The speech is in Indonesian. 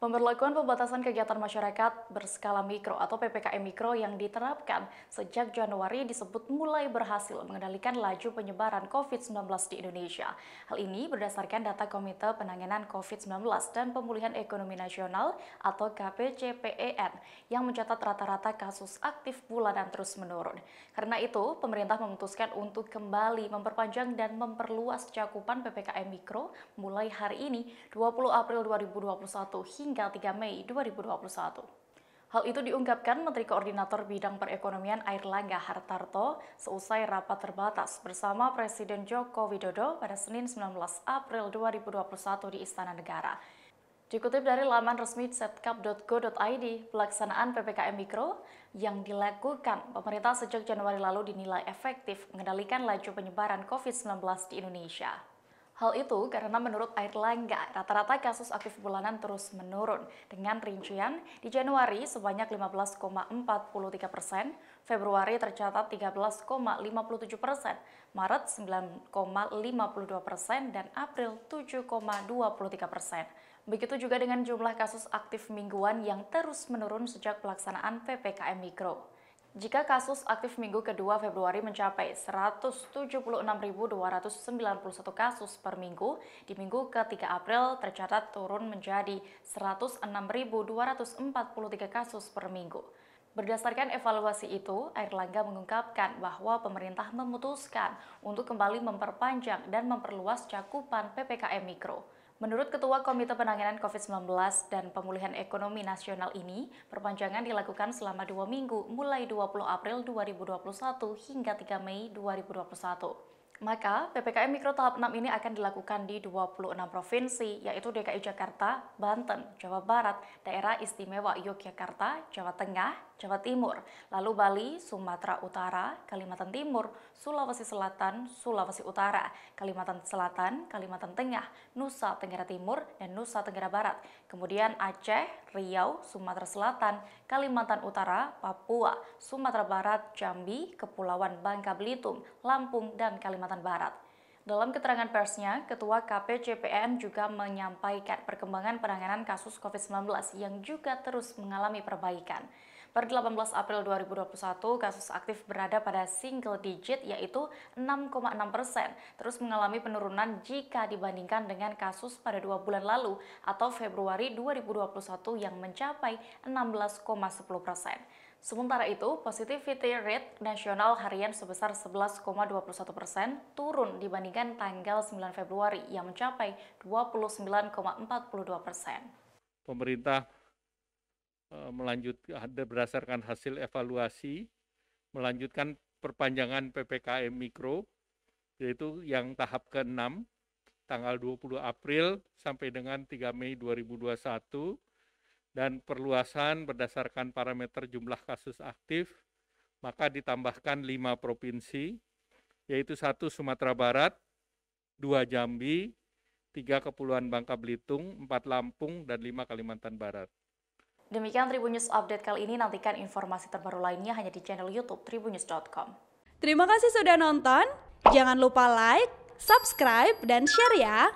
Pemberlakuan pembatasan kegiatan masyarakat berskala mikro atau PPKM Mikro yang diterapkan sejak Januari disebut mulai berhasil mengendalikan laju penyebaran COVID-19 di Indonesia. Hal ini berdasarkan data Komite Penanganan COVID-19 dan Pemulihan Ekonomi Nasional atau KPCPEN yang mencatat rata-rata kasus aktif bulanan terus menurun. Karena itu, pemerintah memutuskan untuk kembali memperpanjang dan memperluas cakupan PPKM Mikro mulai hari ini 20 April 2021 hingga 3 Mei 2021. Hal itu diungkapkan Menteri Koordinator Bidang Perekonomian Airlangga Hartarto seusai rapat terbatas bersama Presiden Joko Widodo pada Senin 19 April 2021 di Istana Negara. Dikutip dari laman resmi setkap.go.id, pelaksanaan PPKM Mikro yang dilakukan pemerintah sejak Januari lalu dinilai efektif mengendalikan laju penyebaran COVID-19 di Indonesia. Hal itu karena menurut Airlangga, rata-rata kasus aktif bulanan terus menurun dengan rincian di Januari sebanyak 15,43%, Februari tercatat 13,57%, Maret 9,52%, dan April 7,23%. Begitu juga dengan jumlah kasus aktif mingguan yang terus menurun sejak pelaksanaan PPKM Mikro. Jika kasus aktif minggu kedua Februari mencapai 176.291 kasus per minggu, di minggu ketiga April tercatat turun menjadi 106.243 kasus per minggu. Berdasarkan evaluasi itu, Airlangga mengungkapkan bahwa pemerintah memutuskan untuk kembali memperpanjang dan memperluas cakupan PPKM Mikro. Menurut Ketua Komite Penanganan COVID-19 dan Pemulihan Ekonomi Nasional ini, perpanjangan dilakukan selama 2 minggu mulai 20 April 2021 hingga 3 Mei 2021. Maka, PPKM Mikro tahap 6 ini akan dilakukan di 26 provinsi, yaitu DKI Jakarta, Banten, Jawa Barat, Daerah Istimewa Yogyakarta, Jawa Tengah, Jawa Timur, lalu Bali, Sumatera Utara, Kalimantan Timur, Sulawesi Selatan, Sulawesi Utara, Kalimantan Selatan, Kalimantan Tengah, Nusa Tenggara Timur, dan Nusa Tenggara Barat. Kemudian Aceh, Riau, Sumatera Selatan, Kalimantan Utara, Papua, Sumatera Barat, Jambi, Kepulauan Bangka Belitung, Lampung, dan Kalimantan Barat. Dalam keterangan persnya, Ketua KPCPEN juga menyampaikan perkembangan penanganan kasus COVID-19 yang juga terus mengalami perbaikan. Per 18 April 2021, kasus aktif berada pada single digit yaitu 6,6%, terus mengalami penurunan jika dibandingkan dengan kasus pada 2 bulan lalu atau Februari 2021 yang mencapai 16,10%. Sementara itu, positivity rate nasional harian sebesar 11,21%, turun dibandingkan tanggal 9 Februari yang mencapai 29,42%. Pemerintah berdasarkan hasil evaluasi, melanjutkan perpanjangan PPKM Mikro, yaitu yang tahap ke-6, tanggal 20 April sampai dengan 3 Mei 2021, dan perluasan berdasarkan parameter jumlah kasus aktif, maka ditambahkan 5 provinsi, yaitu 1 Sumatera Barat, 2 Jambi, 3 Kepulauan Bangka Belitung, 4 Lampung, dan 5 Kalimantan Barat. Demikian Tribun News Update kali ini, nantikan informasi terbaru lainnya hanya di channel YouTube tribunnews.com. Terima kasih sudah nonton, jangan lupa like, subscribe, dan share ya!